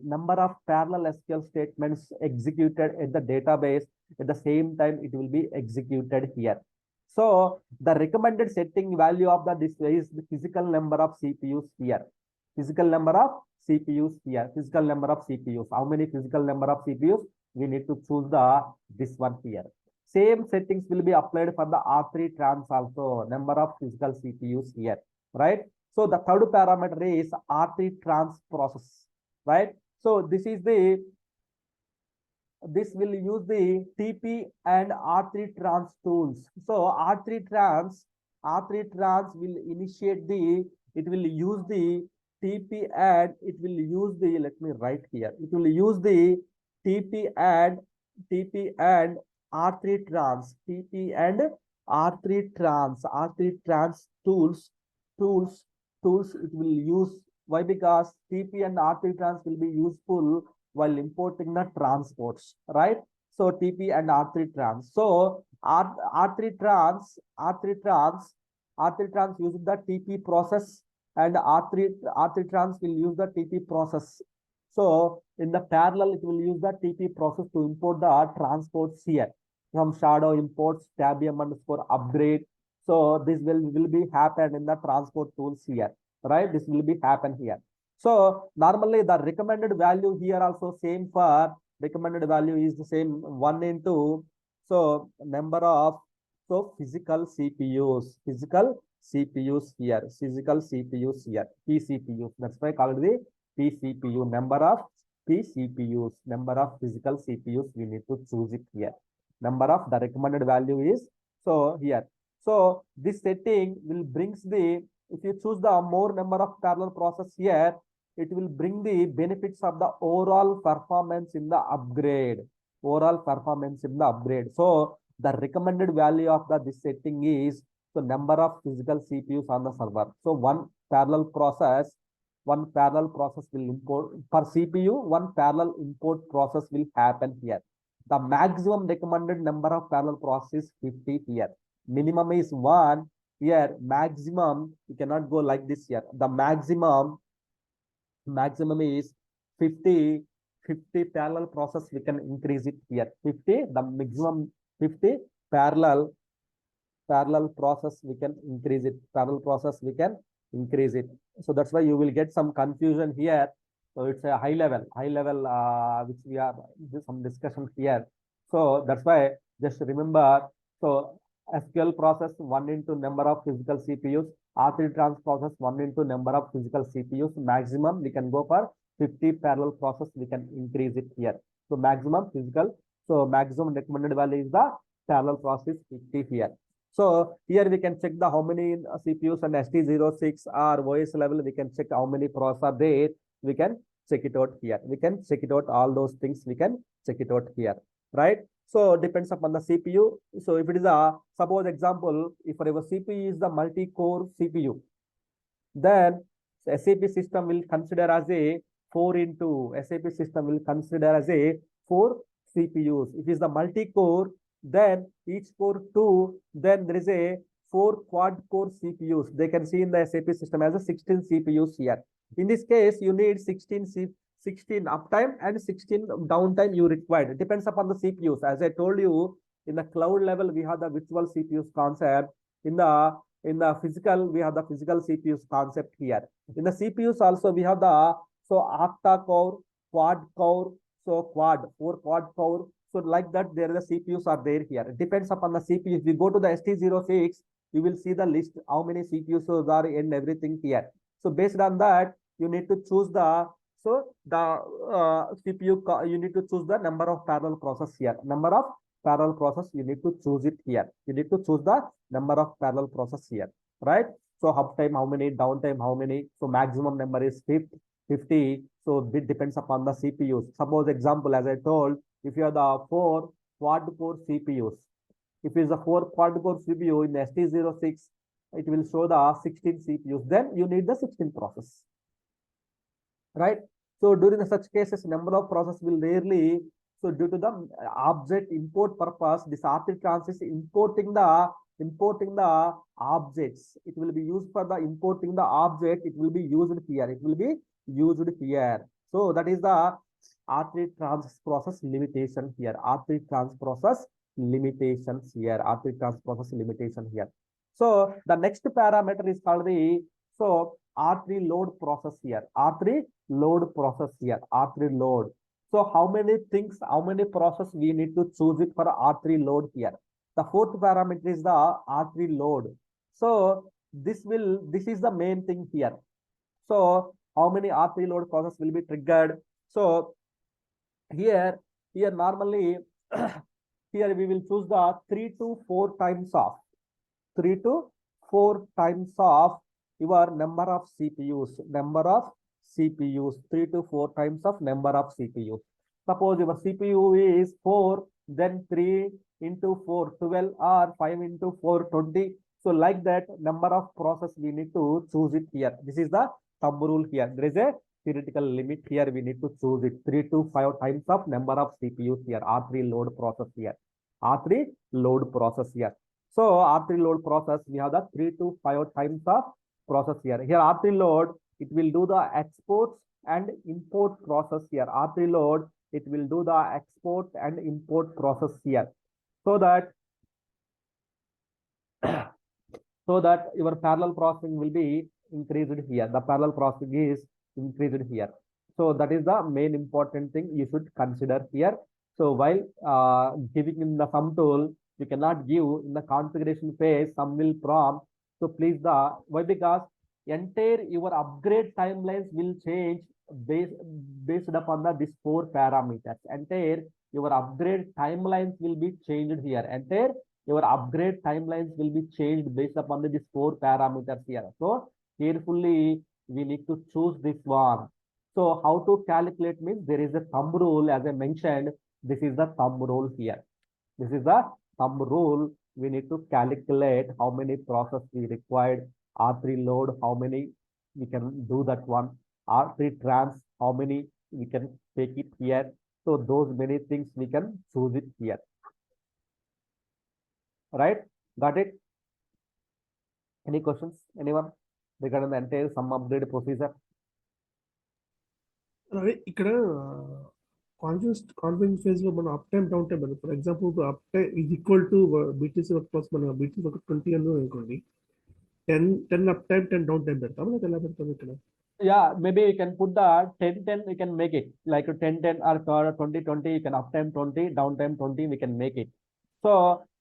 Speaker 1: number of parallel SQL statements executed at the database at the same time it will be executed here. So the recommended setting value of this is the physical number of CPUs here. Physical number of CPUs here. Physical number of CPUs. How many physical number of CPUs? We need to choose this one here. Same settings will be applied for the R3 trans also. Number of physical CPUs here, right? So the third parameter is R3 trans process, right? So this will use the TP and R3 trans tools. So R3 trans will initiate it will use the TP and it will use the, let me write here, it will use the TP and R3 trans, TP and R3 trans tools it will use. Why? Because TP and R3 trans will be useful while importing the transports, right? So TP and R3 trans. So R3 trans uses the TP process, and R3 trans will use the TP process. So in the parallel, it will use the TP process to import the transports here from shadow imports, tabium underscore upgrade. So this will be happen in the transport tools here, right? This will be happen here. So normally the recommended value here also same for recommended value is the same 1 into so number of physical CPUs here, PCPUs. That's why I call it the PCPU, number of PCPUs, number of physical CPUs. We need to choose it here. Number of the recommended value is so here. So this setting will brings the, if you choose the more number of parallel process here, it will bring the benefits of the overall performance in the upgrade. So the recommended value of this setting is the number of physical CPUs on the server. So one parallel process one parallel process will import per CPU, one parallel import process will happen here. The maximum recommended number of parallel processes is 50 here. Minimum is 1 here. Maximum, you cannot go like this here. The maximum is 50 parallel process, we can increase it here. 50, the maximum 50 parallel process, we can increase it. Parallel process, we can increase it. So that's why you will get some confusion here. So it's a high level, which we are some discussion here. So that's why just remember. So SQL process 1 into number of physical CPUs, R3 trans process 1 into number of physical CPUs. Maximum we can go for 50 parallel process, we can increase it here. So maximum physical, so maximum recommended value is the parallel process 50 here. So here we can check the how many CPUs and ST06 or OS level, we can check how many process are there. We can check it out here. We can check it out, all those things we can check it out here, right? So depends upon the CPU. So if it is a, suppose example, if our CPU is the multi-core CPU, then SAP system will consider as a 4 into, SAP system will consider as a 4 CPUs. If it is the multi-core, then each core 2, then there is a 4 quad-core CPUs. They can see in the SAP system as a 16 CPUs here. In this case, you need 16 uptime and 16 downtime you required. It depends upon the CPUs. As I told you, in the cloud level, we have the virtual CPUs concept. In the physical, we have the physical CPUs concept here. In the CPUs also, we have the, so octa core, quad core, so 4 quad core. So like that, there the CPUs are there here. It depends upon the CPU. If you go to the ST06, you will see the list, how many CPUs are in everything here. So based on that, you need to choose the, so the CPU, you need to choose the number of parallel process here. Number of parallel process, you need to choose it here. You need to choose the number of parallel process here, right? So uptime, how many, downtime, how many. So maximum number is 50. So it depends upon the CPUs. Suppose example, as I told, if you have the 4 quad-core CPUs, if it is a 4 quad-core CPU in ST06, it will show the 16 CPUs. Then you need the 16 process, right? So during such cases, number of process will rarely. So due to the object import purpose, this R3 trans is importing the objects. It will be used for the importing the object. It will be used here. It will be used here. So that is the R3 trans process limitation here. R3 trans process limitations here. R3 trans process limitation here. So the next parameter is called the, so R3 load process here. R3 load process here. R3 load. So how many things, how many process we need to choose it for R3 load here. The fourth parameter is the R3 load. So this is the main thing here. So how many R3 load process will be triggered. So here normally here we will choose the 3 to 4 times of your number of CPUs, 3 to 4 times of number of CPUs. Suppose your CPU is 4, then 3 into 4, 12, or 5 into 4, 20. So like that, number of process we need to choose it here. This is the thumb rule here. There is a theoretical limit here. We need to choose it 3 to 5 times of number of CPUs here. R3 load process here. R3 load process here. So R3 load process, we have the 3 to 5 times of process here. Here R3 load, it will do the exports and import process here. R3 load, it will do the export and import process here. So that your parallel processing will be increased here. The parallel processing is increased here. So that is the main important thing you should consider here. So while giving in the sum tool, you cannot give in the configuration phase, sum will prompt. So please why? Because entire your upgrade timelines will change based upon these 4 parameters. Entire your upgrade timelines will be changed here. Entire your upgrade timelines will be changed based upon these 4 parameters here. So carefully we need to choose this one. So how to calculate means there is a thumb rule, as I mentioned. This is the thumb rule here. This is the thumb rule. We need to calculate how many process we required. R3 load, how many we can do that one. R3 trans, how many we can take it here. So those many things we can choose it here. Right? Got it? Any questions? Anyone regarding the entire sum upgrade procedure?
Speaker 2: ఇక్కడ confidence phase లో మనం up time down time for example up time is equal to BTC work plus మన BTC ఒక 20 అనుకోండి 10 up time 10 down time పెడతాం లేదా ఎలా పెడతాం ఇక్కడ
Speaker 1: Yeah, maybe you can put the 10-10, you can make it like 10-10 or 20-20, you can uptime 20, downtime 20, we can make it. So,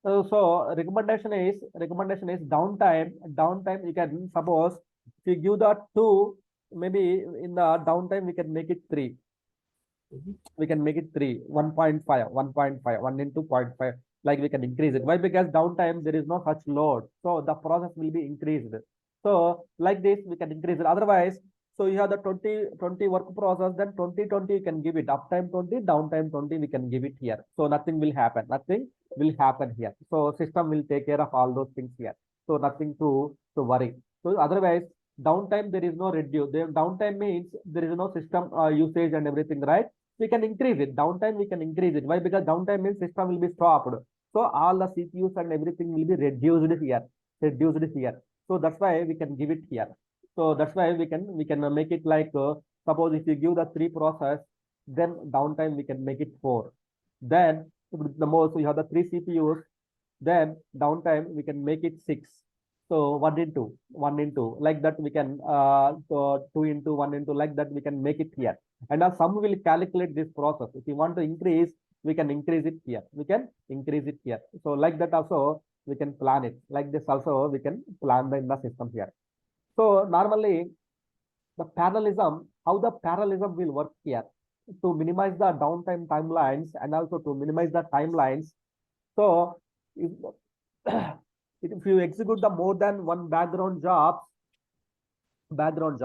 Speaker 1: so recommendation is downtime you can suppose if you give the 2, maybe in the downtime we can make it 3. We can make it 3, 1.5, 1.5, 1 into 0.5, like we can increase it. Why? Because downtime there is no such load, so the process will be increased. So like this we can increase it. Otherwise, so you have the 20 work process, then 20 you can give it uptime 20, downtime 20, we can give it here. So nothing will happen here. So system will take care of all those things here. So nothing to worry. So otherwise, downtime there is no reduce. Downtime means there is no system usage and everything, right? We can increase it. Downtime we can increase it. Why? Because downtime means system will be stopped. So all the CPUs and everything will be reduced here. So that's why we can give it here. So that's why we can make it like suppose if you give the 3 process, then downtime we can make it 4. Then the most, so you have the 3 CPUs, then downtime we can make it 6. So 1 into like that we can so 2 into 1 into like that we can make it here. And now some will calculate this process. If you want to increase, we can increase it here. So like that also we can plan it. Like this also we can plan in the system here. So normally the parallelism, how the parallelism will work here to minimize the downtime timelines and also to minimize the timelines. So if you execute the more than one background job, dialogues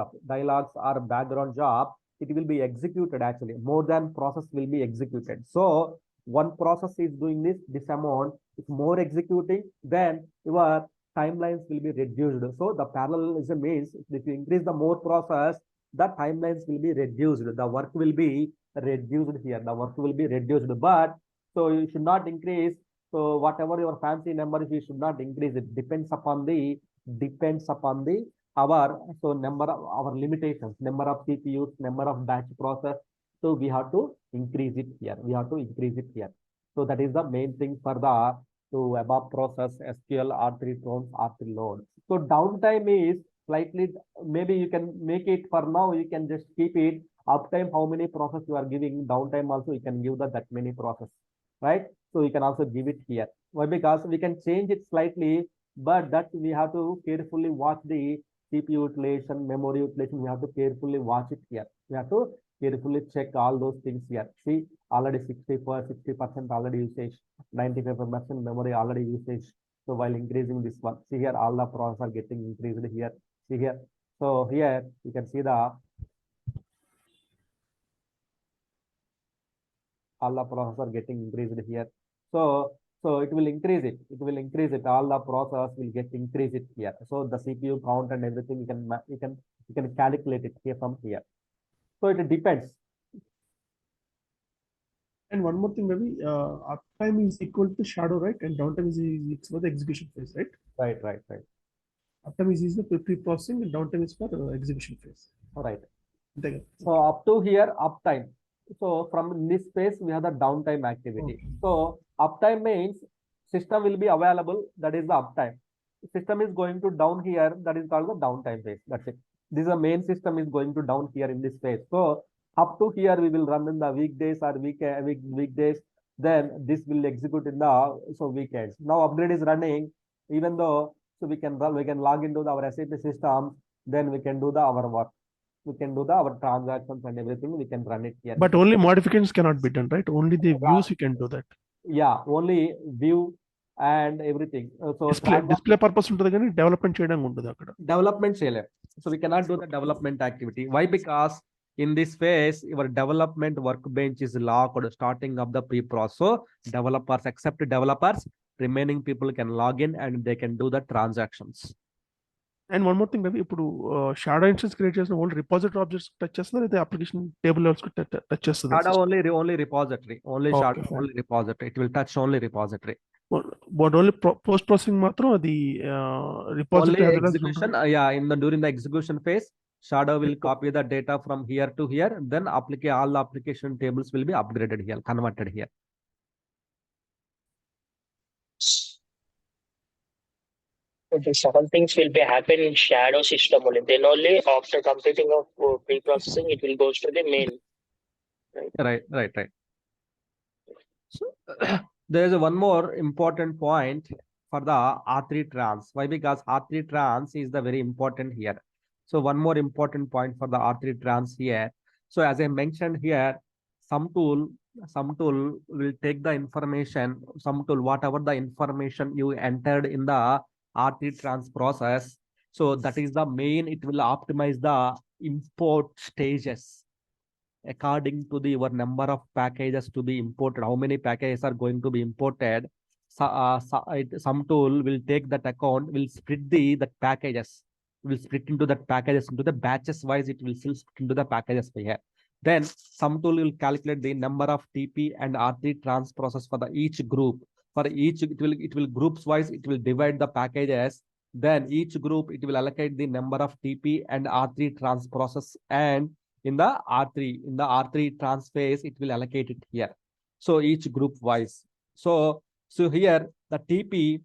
Speaker 1: or background job, it will be executed actually. More than process will be executed. So one process is doing this amount, if more executing, then your timelines will be reduced. So the parallelism means if you increase the more process, the timelines will be reduced. The work will be reduced here. But so you should not increase. So whatever your fancy number, you should not increase it. Depends upon the our number of our limitations, number of CPUs, number of batch process. So we have to increase it here. So that is the main thing for the above process SQL R3 tones, R3 load. So downtime is slightly, maybe you can make it for now, you can just keep it. Uptime, how many process you are giving, downtime also you can give that many process, right? So you can also give it here. Why? Because we can change it slightly, but that we have to carefully watch the CPU utilization, memory utilization, we have to carefully watch it here. We have to carefully check all those things here. See, already 60% already usage, 95% memory already usage. So while increasing this one, see here, all the process are getting increased here. See here. So here you can see all the process are getting increased here. So it will increase it. All the process will get increased here. So the CPU count and everything you can calculate it here from here. So it depends.
Speaker 2: And one more thing, maybe uptime is equal to shadow, right? And downtime is equal to the execution phase, right?
Speaker 1: Right.
Speaker 2: Uptime is the pre-processing and downtime is for execution phase.
Speaker 1: All right. So up to here, uptime. So from this phase, we have the downtime activity. Okay. So uptime means system will be available. That is the uptime. System is going to down here. That is called the downtime phase. That's it. This is the main system is going to down here in this phase. So up to here, we will run in the weekdays or weekdays. Then this will execute in the weekends. Now upgrade is running, even though we can log into our SAP system. Then we can do our work. We can do our transactions and everything. We can run it here.
Speaker 2: But only modifications cannot be done, right? Only the views you can do that.
Speaker 1: Yeah, only view and everything. So
Speaker 2: display purpose ఉంటుంది కానీ development చేయడం ఉండదు అక్కడ.
Speaker 1: Development చేయలేం. So we cannot do the development activity. Why? Because in this phase, your development workbench is locked starting of the pre-process. So developers, except developers, remaining people can log in and they can do the transactions.
Speaker 2: And one more thing, Ravi, ఇప్పుడు shadow instance create చేసిన only repository objects touch చేస్తుందా లేదా application table levels touch చేస్తుందా?
Speaker 1: Shadow only repository, only
Speaker 2: Okay,
Speaker 1: shadow
Speaker 2: fine.
Speaker 1: only repository. It will touch only repository.
Speaker 2: But only post processing మాత్రం అది
Speaker 1: Only
Speaker 2: repository
Speaker 1: execution, yeah, during the execution phase, Shadow will copy the data from here to here. Then all the application tables will be upgraded here, converted here.
Speaker 3: So these all things will be happen in shadow system only. Then only after completing of pre-processing, it will goes to the main.
Speaker 1: Right. So there is one more important point for the R3 trans. Why? Because R3 trans is the very important here. So one more important point for the R3 trans here. So as I mentioned here, some tool will take the information, whatever the information you entered in the R3 trans process. So that is the main, it will optimize the import stages according to the your number of packages to be imported, how many packages are going to be imported. Some tool will take that account, will split the packages, will split into that packages into the batches wise, it will still split into the packages by here. Then some tool will calculate the number of TP and R3 trans process for the each group. For each, it will groups wise, it will divide the packages. Then each group, it will allocate the number of TP and R3 trans process, and in the R3 trans phase, it will allocate it here. So each group wise. So here the TP,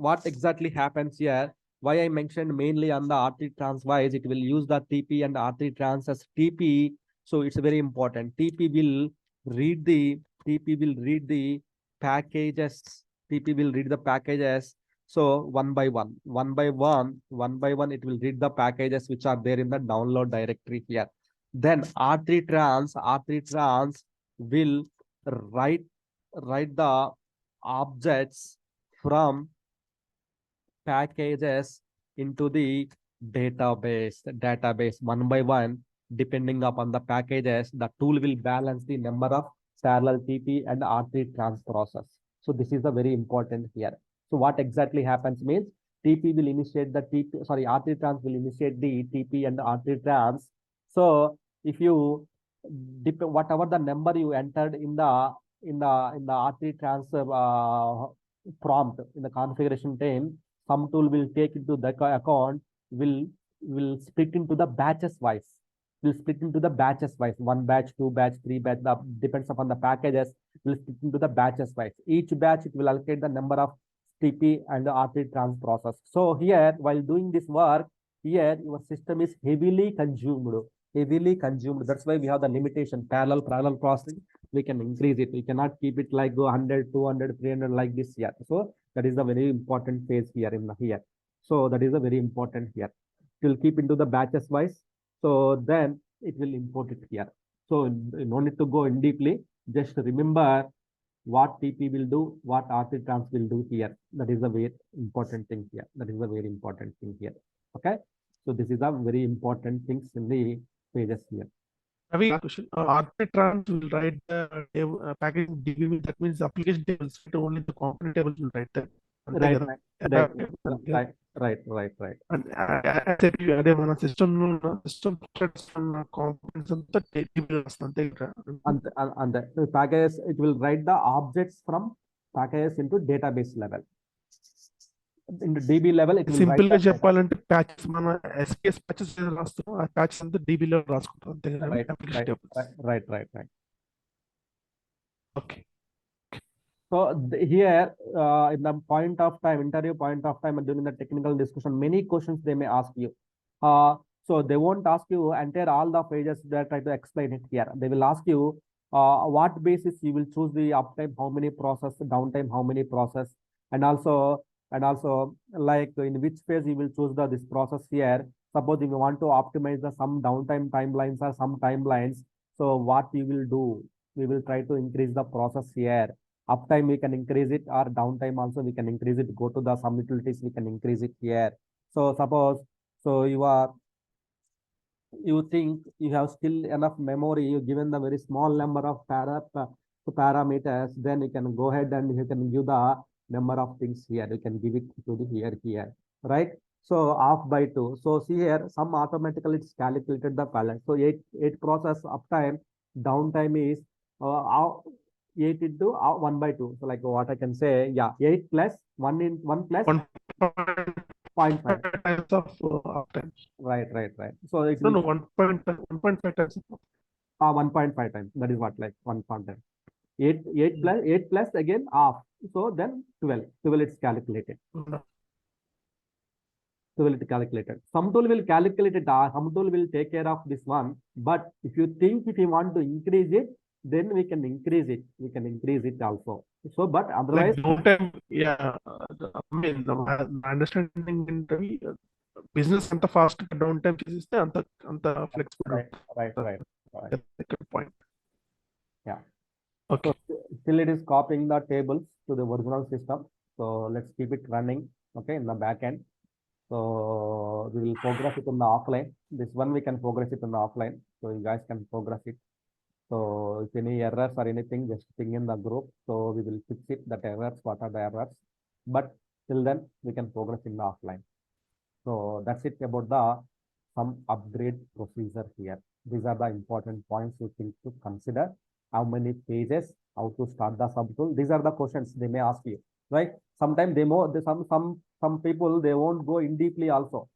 Speaker 1: what exactly happens here? Why I mentioned mainly on the R3 trans wise, it will use the TP and R3 trans as TP. So it's very important. TP will read the packages. TP will read the packages. So one by one, it will read the packages which are there in the download directory here. Then R3 trans will write the objects from packages into the database one by one. Depending upon the packages, the tool will balance the number of parallel TP and R3 trans process. So this is the very important here. So what exactly happens means TP will initiate the R3 trans will initiate the TP and the R3 trans. So if you whatever the number you entered in the R3 trans prompt in the configuration time, some tool will take into the account, will split into the batches wise. One batch, two batch, three batch, depends upon the packages, will split into the batches wise. Each batch, it will allocate the number of TP and the R3 trans process. So here, while doing this work, here your system is heavily consumed. That's why we have the limitation, parallel processing. We can increase it. We cannot keep it like 100, 200, 300 like this here. So that is the very important phase here here. So that is a very important here. It will keep into the batches wise. So then it will import it here. So no need to go in deeply. Just remember what TP will do, what R3 trans will do here. That is a very important thing here. Okay. So this is a very important things in the pages here.
Speaker 2: Ravi, question. R3 trans will write the packaging DB. That means the application tables, only the component tables will write that.
Speaker 1: Right.
Speaker 2: And అదే మన system components అంతా table వస్తుంది
Speaker 1: అంతే. Packages, it will write the objects from packages into database level. In the DB level, it will
Speaker 2: simple గా చెప్పాలంటే patches మన SPS patches రాస్తాం, ఆ ప్యాచెస్ అంతా DB లో రాసుకుంటాం అంతే కదా.
Speaker 1: Right.
Speaker 2: Okay.
Speaker 1: So here, in the interview point of time, and during the technical discussion, many questions they may ask you. So they won't ask you entire all the pages. They try to explain it here. They will ask you what basis you will choose the uptime, how many process, downtime, how many process, and also like in which phase you will choose this process here. Suppose if you want to optimize some downtime timelines or some timelines, so what you will do? We will try to increase the process here. Uptime we can increase it, or downtime also we can increase it. Go to the some utilities, we can increase it here. So suppose you think you have still enough memory, you given the very small number of parameters, then you can go ahead and you can give the number of things here. You can give it to the here, right? So half by 2. So see here, some automatically it's calculated the balance. So 8 process uptime, downtime is 8 into 1 by 2. So like what I can say, yeah, 8 plus 1 in 1 plus 0.5.
Speaker 2: times of uptime.
Speaker 1: Right. So it
Speaker 2: No,
Speaker 1: will
Speaker 2: 1.5 times.
Speaker 1: 1.5 times. That is what, like 1.5. 8 plus again half. So then 12. 12 it's calculated. 12 it calculated. Some tool will calculate it. Some tool will take care of this one. But if you think if you want to increase it, then we can increase it. We can increase it also. So, but otherwise,
Speaker 2: Like downtime, yeah. I mean, my understanding in the business and the fast downtime is the flexible.
Speaker 1: right.
Speaker 2: That's a good point.
Speaker 1: Yeah.
Speaker 2: Okay.
Speaker 1: So still it is copying the tables to the original system. So let's keep it running. Okay, in the back end. So we will progress it in the offline. This one we can progress it in the offline. So you guys can progress it. So if any errors or anything, just ping in the group. So we will fix it, that errors, what are the errors. But till then, we can progress in the offline. So that's it about the some upgrade procedure here. These are the important points you think to consider. How many pages, how to start the subtool. These are the questions they may ask you, right? Sometimes some people they won't go in deeply also.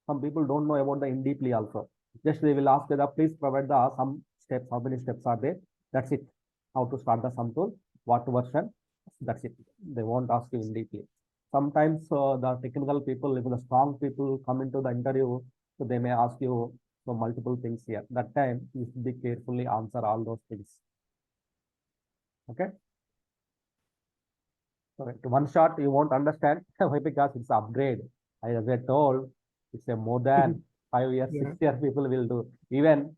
Speaker 1: Some people don't know about the in deeply also. Just they will ask whether please provide the some steps, how many steps are there. That's it. How to start the sum tool, what version. That's it. They won't ask you in deeply. Sometimes the technical people, if the strong people come into the interview, so they may ask you so multiple things here. That time you should be carefully answer all those things. Okay. Correct. One shot you won't understand why, because it's upgrade. As I told, it's a more than 5 years,
Speaker 2: Yeah.
Speaker 1: 6 years people will do. Even